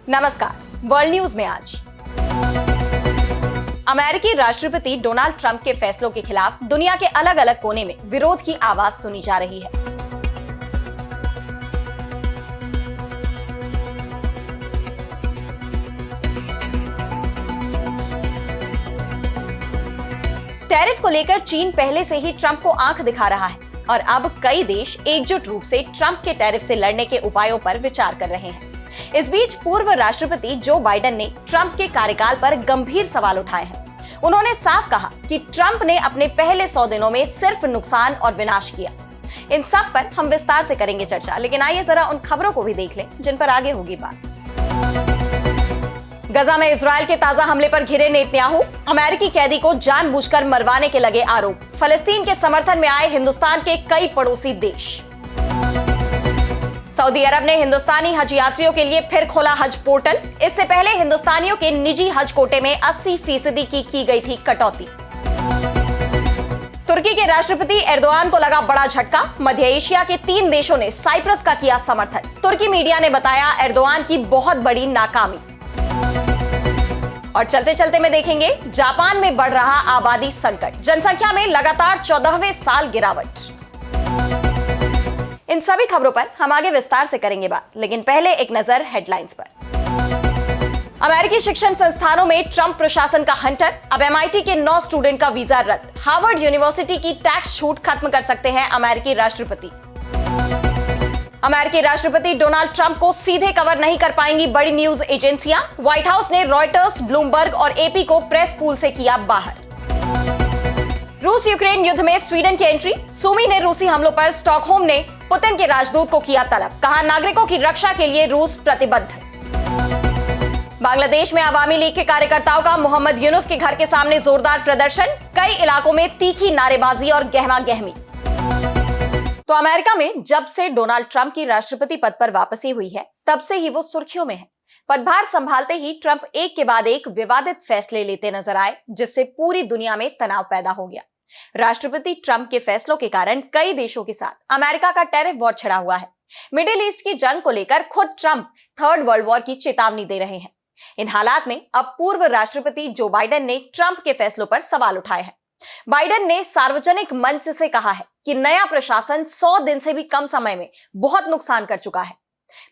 नमस्कार, world news में आज अमेरिकी राष्ट्रपति डोनाल्ड ट्रंप के फैसलों के खिलाफ दुनिया के अलग अलग कोने में विरोध की आवाज सुनी जा रही है। टैरिफ को लेकर चीन पहले से ही ट्रंप को आंख दिखा रहा है और अब कई देश एकजुट रूप से ट्रंप के टैरिफ से लड़ने के उपायों पर विचार कर रहे हैं। इस बीच पूर्व राष्ट्रपति जो बाइडेन ने ट्रंप के कार्यकाल पर गंभीर सवाल उठाए हैं। उन्होंने साफ कहा कि ट्रंप ने अपने पहले 100 दिनों में सिर्फ नुकसान और विनाश किया। इन सब पर हम विस्तार से करेंगे चर्चा, लेकिन आइए जरा उन खबरों को भी देख लें जिन पर आगे होगी बात। गजा में इजरायल के ताजा हमले पर घिरे नेतन्याहू, अमेरिकी कैदी को जानबूझकर मरवाने के लगे आरोप। फलस्तीन के समर्थन में आए हिंदुस्तान के कई पड़ोसी देश। सऊदी अरब ने हिंदुस्तानी हज यात्रियों के लिए फिर खोला हज पोर्टल। इससे पहले हिंदुस्तानियों के निजी हज कोटे में 80% की गई थी कटौती। तुर्की के राष्ट्रपति एर्दोआन को लगा बड़ा झटका। मध्य एशिया के 3 देशों ने साइप्रस का किया समर्थन। तुर्की मीडिया ने बताया एर्दोआन की बहुत बड़ी नाकामी। और चलते चलते में देखेंगे जापान में बढ़ रहा आबादी संकट, जनसंख्या में लगातार 14वें साल गिरावट। इन सभी खबरों पर हम आगे विस्तार से करेंगे बात, लेकिन पहले एक नजर हेडलाइंस पर। अमेरिकी शिक्षण संस्थानों में ट्रंप प्रशासन का हंटर। अब MIT के 9 स्टूडेंट का वीजा रद्द। हार्वर्ड यूनिवर्सिटी की टैक्स छूट खत्म कर सकते हैं अमेरिकी राष्ट्रपति। अमेरिकी राष्ट्रपति डोनाल्ड ट्रंप को सीधे कवर नहीं कर पाएंगी बड़ी न्यूज एजेंसियां। व्हाइट हाउस ने रॉयटर्स, ब्लूमबर्ग और AP को प्रेस पूल से किया बाहर। रूस यूक्रेन युद्ध में स्वीडन की एंट्री। सुमी ने रूसी हमलों पर स्टॉकहोम ने पुतिन के राजदूत को किया तलब। कहा नागरिकों की रक्षा के लिए रूस प्रतिबद्ध। बांग्लादेश में अवामी लीग के कार्यकर्ताओं का मोहम्मद यूनुस के घर के सामने जोरदार प्रदर्शन। कई इलाकों में तीखी नारेबाजी और गहमा गहमी। तो अमेरिका में जब से डोनाल्ड ट्रंप की राष्ट्रपति पद पर वापसी हुई है, तब से ही वो सुर्खियों में है। पदभार संभालते ही ट्रंप एक के बाद एक विवादित फैसले लेते नजर आए, जिससे पूरी दुनिया में तनाव पैदा हो गया। राष्ट्रपति ट्रंप के फैसलों के कारण कई देशों के साथ अमेरिका का टैरिफ वॉर छिड़ा हुआ है। मिडिल ईस्ट की जंग को लेकर खुद ट्रंप 3rd वर्ल्ड वॉर की चेतावनी दे रहे हैं। इन हालात में अब पूर्व राष्ट्रपति जो बाइडेन ने ट्रंप के फैसलों पर सवाल उठाए हैं। बाइडेन ने सार्वजनिक मंच से कहा है कि नया प्रशासन 100 दिन से भी कम समय में बहुत नुकसान कर चुका है।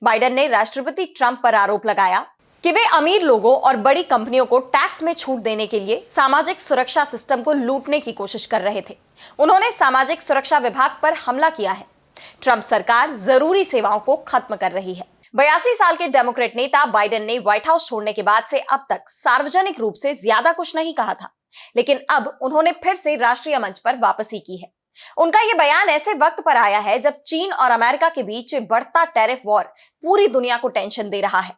बाइडेन ने राष्ट्रपति ट्रंप पर आरोप लगाया कि वे अमीर लोगों और बड़ी कंपनियों को टैक्स में छूट देने के लिए सामाजिक सुरक्षा सिस्टम को लूटने की कोशिश कर रहे थे। उन्होंने सामाजिक सुरक्षा विभाग पर हमला किया है। ट्रंप सरकार जरूरी सेवाओं को खत्म कर रही है। 82 साल के डेमोक्रेट नेता बाइडेन ने व्हाइट हाउस छोड़ने के बाद से अब तक सार्वजनिक रूप से ज्यादा कुछ नहीं कहा था, लेकिन अब उन्होंने फिर से राष्ट्रीय मंच पर वापसी की है। उनका यह बयान ऐसे वक्त पर आया है जब चीन और अमेरिका के बीच बढ़ता टैरिफ वॉर पूरी दुनिया को टेंशन दे रहा है।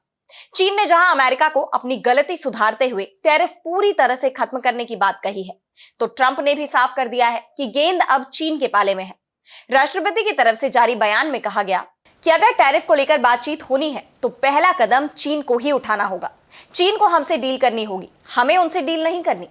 चीन ने जहां अमेरिका को अपनी गलती सुधारते हुए टैरिफ पूरी तरह से खत्म करने की बात कही है, तो ट्रंप ने भी साफ कर दिया है कि गेंद अब चीन के पाले में है। राष्ट्रपति की तरफ से जारी बयान में कहा गया कि अगर टैरिफ को लेकर बातचीत होनी है तो पहला कदम चीन को ही उठाना होगा। चीन को हमसे डील करनी होगी, हमें उनसे डील नहीं करनी।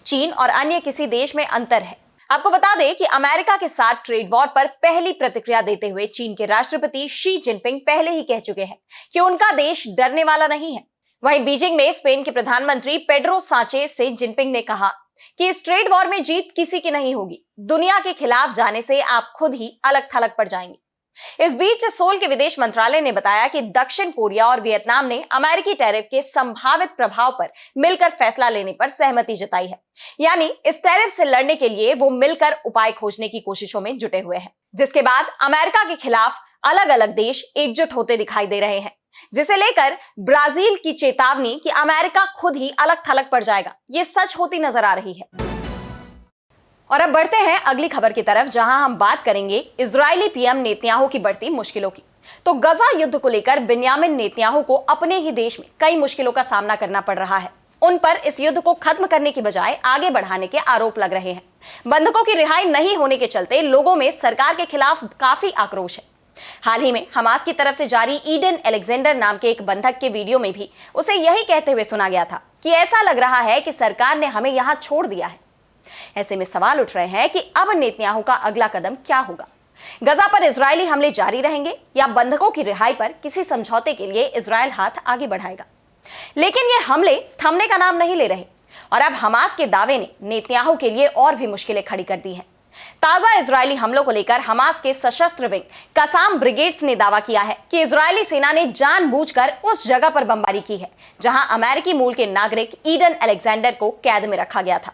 चीन और अन्य किसी देश में अंतर है। आपको बता दें कि अमेरिका के साथ ट्रेड वॉर पर पहली प्रतिक्रिया देते हुए चीन के राष्ट्रपति शी जिनपिंग पहले ही कह चुके हैं कि उनका देश डरने वाला नहीं है। वहीं बीजिंग में स्पेन के प्रधानमंत्री पेड्रो सांचेज से जिनपिंग ने कहा कि इस ट्रेड वॉर में जीत किसी की नहीं होगी। दुनिया के खिलाफ जाने से आप खुद ही अलग थलग पड़ जाएंगे। इस बीच सोल के विदेश मंत्रालय ने बताया कि दक्षिण कोरिया और वियतनाम ने अमेरिकी टैरिफ के संभावित प्रभाव पर मिलकर फैसला लेने पर सहमति जताई है। यानी इस टैरिफ से लड़ने के लिए वो मिलकर उपाय खोजने की कोशिशों में जुटे हुए हैं, जिसके बाद अमेरिका के खिलाफ अलग अलग देश एकजुट होते दिखाई दे रहे हैं, जिसे लेकर ब्राजील की चेतावनी कि अमेरिका खुद ही अलग थलग पड़ जाएगा, ये सच होती नजर आ रही है। और अब बढ़ते हैं अगली खबर की तरफ, जहां हम बात करेंगे इजरायली PM नेतन्याहू की बढ़ती मुश्किलों की। तो गजा युद्ध को लेकर बिन्यामिन नेतन्याहू को अपने ही देश में कई मुश्किलों का सामना करना पड़ रहा है। उन पर इस युद्ध को खत्म करने की बजाय आगे बढ़ाने के आरोप लग रहे हैं। बंधकों की रिहाई नहीं होने के चलते लोगों में सरकार के खिलाफ काफी आक्रोश है। हाल ही में हमास की तरफ से जारी ईडन अलेक्जेंडर नाम के एक बंधक के वीडियो में भी उसे यही कहते हुए सुना गया था कि ऐसा लग रहा है कि सरकार ने हमें यहां छोड़ दिया है। ऐसे में सवाल उठ रहे हैं कि अब नेतन्याहू का अगला कदम क्या होगा। गजा पर इजरायली हमले जारी रहेंगे या बंधकों की रिहाई पर किसी समझौते के लिए इजरायल हाथ आगे बढ़ाएगा? लेकिन ये हमले थमने का नाम नहीं ले रहे और अब हमास के दावे ने नेतन्याहू के लिए और भी मुश्किलें खड़ी कर दी हैं। ताजा इजरायली हमलों को लेकर हमास के सशस्त्र विंग कसाम ब्रिगेड्स ने दावा किया है कि इजरायली सेना ने जानबूझकर उस जगह पर बमबारी की है जहां अमेरिकी मूल के नागरिक ईडन अलेक्जेंडर को कैद में रखा गया था।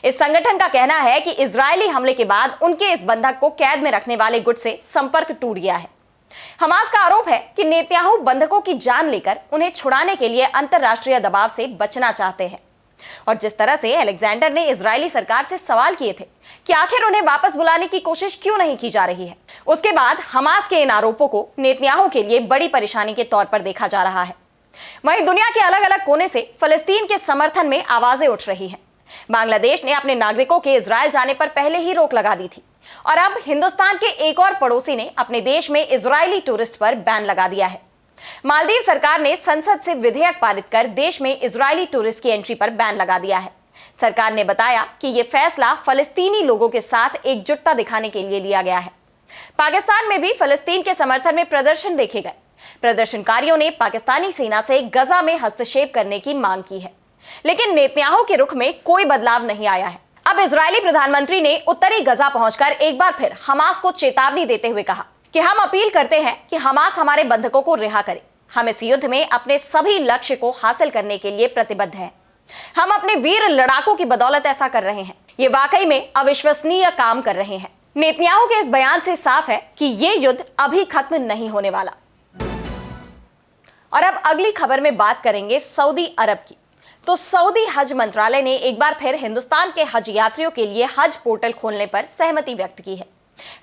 इस संगठन का कहना है कि इजरायली हमले के बाद उनके इस बंधक को कैद में रखने वाले गुट से संपर्क टूट गया है। हमास का आरोप है कि नेतन्याहू बंधकों की जान लेकर उन्हें छुड़ाने के लिए अंतरराष्ट्रीय दबाव से बचना चाहते हैं। और जिस तरह से अलेक्जेंडर ने इजरायली सरकार से सवाल किए थे कि आखिर उन्हें वापस बुलाने की कोशिश क्यों नहीं की जा रही है, उसके बाद हमास के इन आरोपों को नेतन्याहू के लिए बड़ी परेशानी के तौर पर देखा जा रहा है। वहीं दुनिया के अलग अलग कोने से फलस्तीन के समर्थन में आवाजें उठ रही हैं। बांग्लादेश ने अपने नागरिकों के इजरायल जाने पर पहले ही रोक लगा दी थी और अब हिंदुस्तान के एक और पड़ोसी ने अपने देश में इजरायली टूरिस्ट पर बैन लगा दिया है। मालदीव सरकार ने संसद से विधेयक पारित कर देश में इजरायली टूरिस्ट की एंट्री पर बैन लगा दिया है। सरकार ने बताया कि यह फैसला फलस्तीनी लोगों के साथ एकजुटता दिखाने के लिए लिया गया है। पाकिस्तान में भी फलस्तीन के समर्थन में प्रदर्शन देखे गए। प्रदर्शनकारियों ने पाकिस्तानी सेना से गजा में हस्तक्षेप करने की मांग की है, लेकिन नेतन्याहू के रुख में कोई बदलाव नहीं आया है। अब इजरायली प्रधानमंत्री ने उत्तरी गजा पहुंचकर एक बार फिर हमास को चेतावनी देते हुए कहा कि हम अपील करते हैं कि हमास हमारे बंधकों को रिहा करे। हम इस युद्ध में अपने सभी लक्ष्य को हासिल करने के लिए प्रतिबद्ध हैं। हम अपने वीर लड़ाकों की बदौलत ऐसा कर रहे हैं। ये वाकई में अविश्वसनीय काम कर रहे हैं। नेतन्याहू के इस बयान से साफ है कि ये युद्ध अभी खत्म नहीं होने वाला। और अब अगली खबर में बात करेंगे सऊदी अरब की। तो सऊदी हज मंत्रालय ने एक बार फिर हिंदुस्तान के हज यात्रियों के लिए हज पोर्टल खोलने पर सहमति व्यक्त की है।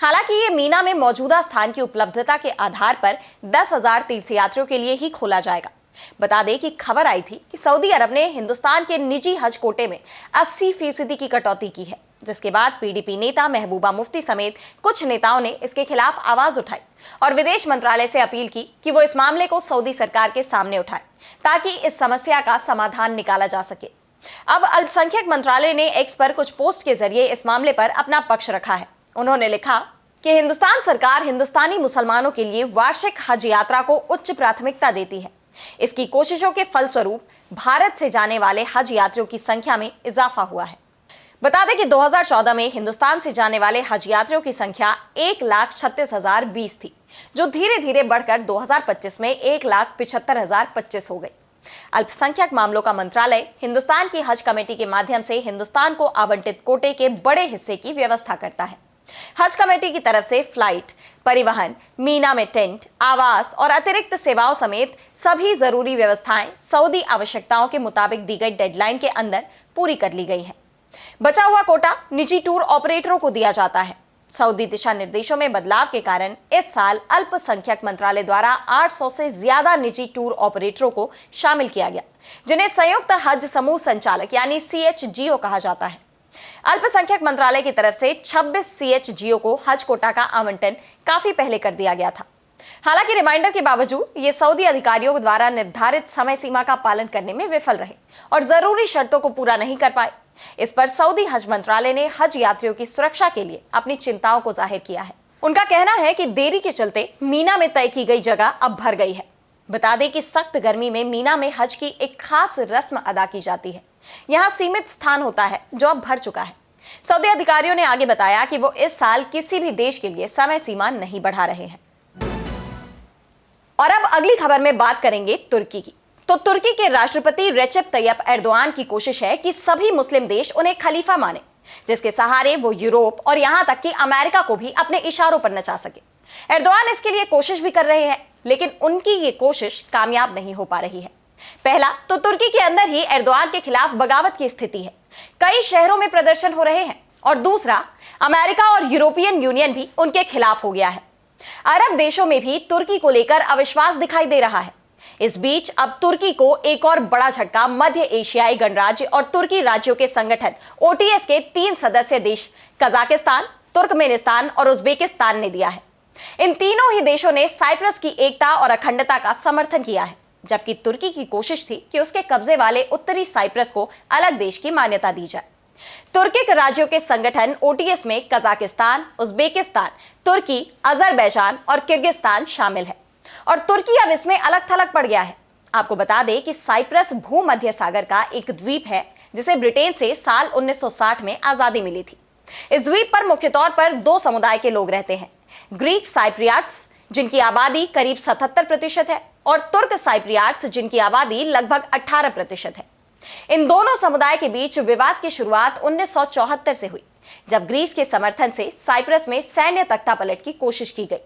हालांकि ये मीना में मौजूदा स्थान की उपलब्धता के आधार पर 10,000 तीर्थयात्रियों के लिए ही खोला जाएगा। बता दें कि खबर आई थी कि सऊदी अरब ने हिंदुस्तान के निजी हज कोटे में 80% की कटौती की है, जिसके बाद पीडीपी नेता महबूबा मुफ्ती समेत कुछ नेताओं ने इसके खिलाफ आवाज उठाई और विदेश मंत्रालय से अपील की कि वो इस मामले को सऊदी सरकार के सामने उठाए ताकि इस समस्या का समाधान निकाला जा सके। अब अल्पसंख्यक मंत्रालय ने एक्स पर कुछ पोस्ट के जरिए इस मामले पर अपना पक्ष रखा है। उन्होंने लिखा कि हिंदुस्तान सरकार हिंदुस्तानी मुसलमानों के लिए वार्षिक हज यात्रा को उच्च प्राथमिकता देती है। इसकी कोशिशों के फलस्वरूप भारत से जाने वाले हज यात्रियों की संख्या में इजाफा हुआ है। बता दें कि 2014 में हिंदुस्तान से जाने वाले हज यात्रियों की संख्या 1,36,020 थी, जो धीरे धीरे बढ़कर 2025 में 1,75,025 हो गई। अल्पसंख्यक मामलों का मंत्रालय हिंदुस्तान की हज कमेटी के माध्यम से हिंदुस्तान को आवंटित कोटे के बड़े हिस्से की व्यवस्था करता है। हज कमेटी की तरफ से फ्लाइट, परिवहन, मीना में टेंट, आवास और अतिरिक्त सेवाओं समेत सभी जरूरी व्यवस्थाएं सऊदी आवश्यकताओं के मुताबिक दी गई डेडलाइन के अंदर पूरी कर ली गई है। बचा हुआ कोटा निजी टूर ऑपरेटरों को दिया जाता है। सऊदी दिशा निर्देशों में बदलाव के कारण इस साल अल्पसंख्यक मंत्रालय द्वारा 800 से ज्यादा निजी टूर ऑपरेटरों को शामिल किया गया, जिन्हें संयुक्त हज समूह संचालक यानी CHGO कहा जाता है। अल्पसंख्यक मंत्रालय की तरफ से 26 CHGO को हज कोटा का आवंटन काफी पहले कर दिया गया था। हालांकि रिमाइंडर के बावजूद ये सऊदी अधिकारियों द्वारा निर्धारित समय सीमा का पालन करने में विफल रहे और जरूरी शर्तों को पूरा नहीं कर पाए। इस पर सऊदी हज मंत्रालय ने हज यात्रियों की सुरक्षा के लिए अपनी चिंताओं को जाहिर किया है। उनका कहना है कि देरी के चलते मीना में तय की गई जगह अब भर गई है। बता दें कि सख्त गर्मी में मीना में हज की एक खास रस्म अदा की जाती है। यहाँ सीमित स्थान होता है जो अब भर चुका है। सऊदी अधिकारियों ने आगे बताया कि वो इस साल किसी भी देश के लिए समय सीमा नहीं बढ़ा रहे हैं। और अब अगली खबर में बात करेंगे तुर्की की। तो तुर्की के राष्ट्रपति रेचेप तैयप एर्दोआन की कोशिश है कि सभी मुस्लिम देश उन्हें खलीफा माने, जिसके सहारे वो यूरोप और यहां तक कि अमेरिका को भी अपने इशारों पर नचा सके। एर्दोआन इसके लिए कोशिश भी कर रहे हैं, लेकिन उनकी ये कोशिश कामयाब नहीं हो पा रही है। पहला तो तुर्की के अंदर ही एर्दोआन के खिलाफ बगावत की स्थिति है, कई शहरों में प्रदर्शन हो रहे हैं। और दूसरा, अमेरिका और यूरोपियन यूनियन भी उनके खिलाफ हो गया है। अरब देशों में भी तुर्की को लेकर अविश्वास दिखाई दे रहा है। इस बीच अब तुर्की को एक और बड़ा झटका मध्य एशियाई गणराज्य और तुर्की राज्यों के संगठन OTS के 3 सदस्य देश कजाकिस्तान, तुर्कमेनिस्तान और उज्बेकिस्तान ने दिया है। इन तीनों ही देशों ने साइप्रस की एकता और अखंडता का समर्थन किया है, जबकि तुर्की की कोशिश थी कि उसके कब्जे वाले उत्तरी साइप्रस को अलग देश की मान्यता दी जाए। तुर्किक राज्यों के संगठन ओटीएस में कजाकिस्तान, उज्बेकिस्तान, तुर्की, अजरबैजान और किर्गिस्तान शामिल है और तुर्की अब इसमें अलग थलग पड़ गया है। आपको बता दें कि साइप्रस भूमध्य सागर का एक द्वीप है जिसे ब्रिटेन से साल 1960 में आजादी मिली थी। इस द्वीप पर मुख्य तौर पर दो समुदाय के लोग रहते हैं, ग्रीक साइप्रियाट्स जिनकी आबादी करीब 77% है और तुर्क साइप्रियाट्स जिनकी आबादी लगभग 18% है। इन दोनों समुदाय के बीच विवाद की शुरुआत 1974 से हुई, जब ग्रीस के समर्थन से साइप्रस में सैन्य तख्तापलट की कोशिश की गई,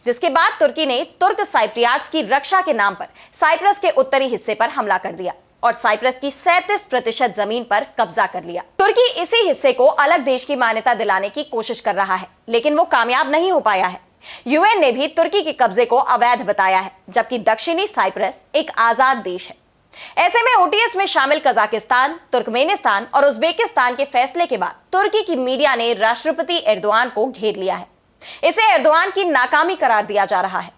जिसके बाद तुर्की ने तुर्क साइप्रियाट्स की रक्षा के नाम पर साइप्रस के उत्तरी हिस्से पर हमला कर दिया और साइप्रस की 37% जमीन पर कब्जा कर लिया। तुर्की इसी हिस्से को अलग देश की मान्यता दिलाने की कोशिश कर रहा है, लेकिन वो कामयाब नहीं हो पाया है। यूएन ने भी तुर्की के कब्जे को अवैध बताया है, जबकि दक्षिणी साइप्रस एक आजाद देश है। ऐसे में ओटीएस में शामिल कजाकिस्तान, तुर्कमेनिस्तान और उज्बेकिस्तान के फैसले के बाद तुर्की की मीडिया ने राष्ट्रपति एर्दोआन को घेर लिया है। इसे एर्दोआन की नाकामी करार दिया जा रहा है।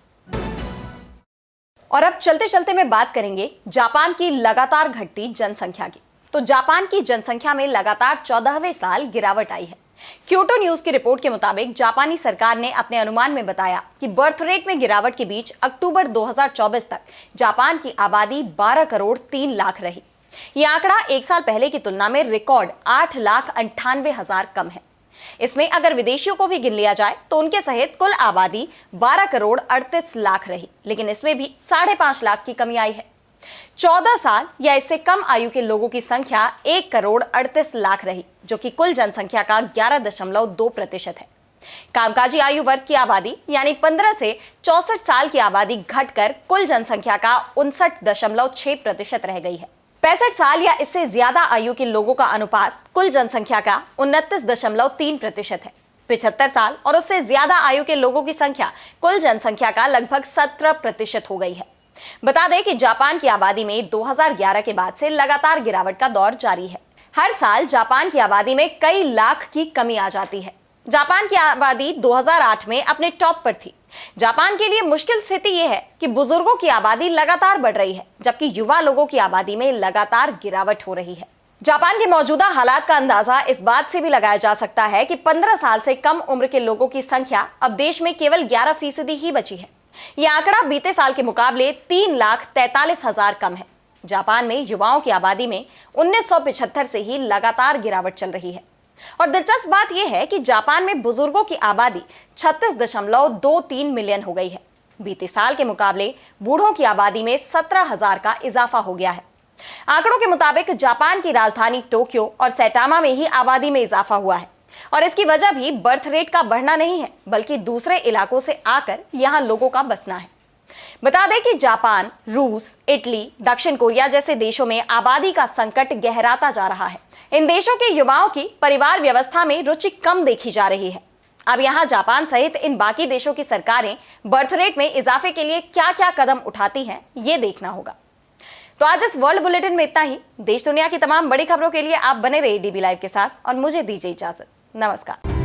और अब चलते चलते में बात करेंगे जापान की लगातार घटती जनसंख्या की। तो जापान की जनसंख्या में लगातार 14वें साल गिरावट आई है। क्योटो न्यूज की रिपोर्ट के मुताबिक जापानी सरकार ने अपने अनुमान में बताया कि बर्थ रेट में गिरावट के बीच अक्टूबर 2024 तक जापान की आबादी 12 करोड़ 3 लाख रही। यह आंकड़ा एक साल पहले की तुलना में रिकॉर्ड 8,98,000 कम है। इसमें अगर विदेशियों को भी गिन लिया जाए तो उनके सहित कुल आबादी 12 करोड़ 38 लाख रही, लेकिन इसमें भी 5.5 लाख की कमी आई है। 14 साल या इससे कम आयु के लोगों की संख्या 1 करोड़ 38 लाख रही, जो कि कुल जनसंख्या का 11.2% है। कामकाजी आयु वर्ग की आबादी यानी 15 से 64 साल की आबादी घटकर कुल जनसंख्या का 59.6% रह गई है। 65 साल या इससे ज्यादा आयु के लोगों का अनुपात कुल जनसंख्या का 29.3% है। 75 साल और उससे ज्यादा आयु के लोगों की संख्या कुल जनसंख्या का लगभग 17% हो गई है। बता दें कि जापान की आबादी में 2011 के बाद से लगातार गिरावट का दौर जारी है। हर साल जापान की आबादी में कई लाख की कमी आ जाती है। जापान की आबादी 2008 में अपने टॉप पर थी। जापान के लिए मुश्किल स्थिति यह है कि बुजुर्गों की आबादी लगातार बढ़ रही है, जबकि युवा लोगों की आबादी में लगातार गिरावट हो रही है। जापान के मौजूदा हालात का अंदाजा इस बात से भी लगाया जा सकता है कि 15 साल से कम उम्र के लोगों की संख्या अब देश में केवल 11% ही बची है। यह आंकड़ा बीते साल के मुकाबले 3,43,000 कम है। जापान में युवाओं की आबादी में 1975 से ही लगातार गिरावट चल रही है। और दिलचस्प बात यह है कि जापान में बुजुर्गों की आबादी 36.23 मिलियन हो गई है। बीते साल के मुकाबले बूढ़ों की आबादी में 17,000 का इजाफा हो गया है। आंकड़ों के मुताबिक जापान की राजधानी टोक्यो और सैटामा में ही आबादी में इजाफा हुआ है और इसकी वजह भी बर्थ रेट का बढ़ना नहीं है, बल्कि दूसरे इलाकों से आकर यहां लोगों का बसना है। बता दें कि जापान, रूस, इटली, दक्षिण कोरिया जैसे देशों में आबादी का संकट गहराता जा रहा है। इन देशों के युवाओं की परिवार व्यवस्था में रुचि कम देखी जा रही है। अब यहाँ जापान सहित इन बाकी देशों की सरकारें बर्थ रेट में इजाफे के लिए क्या क्या कदम उठाती हैं, ये देखना होगा। तो आज इस वर्ल्ड बुलेटिन में इतना ही। देश दुनिया की तमाम बड़ी खबरों के लिए आप बने रहिए डीबी लाइव के साथ और मुझे दीजिए इजाजत। नमस्कार।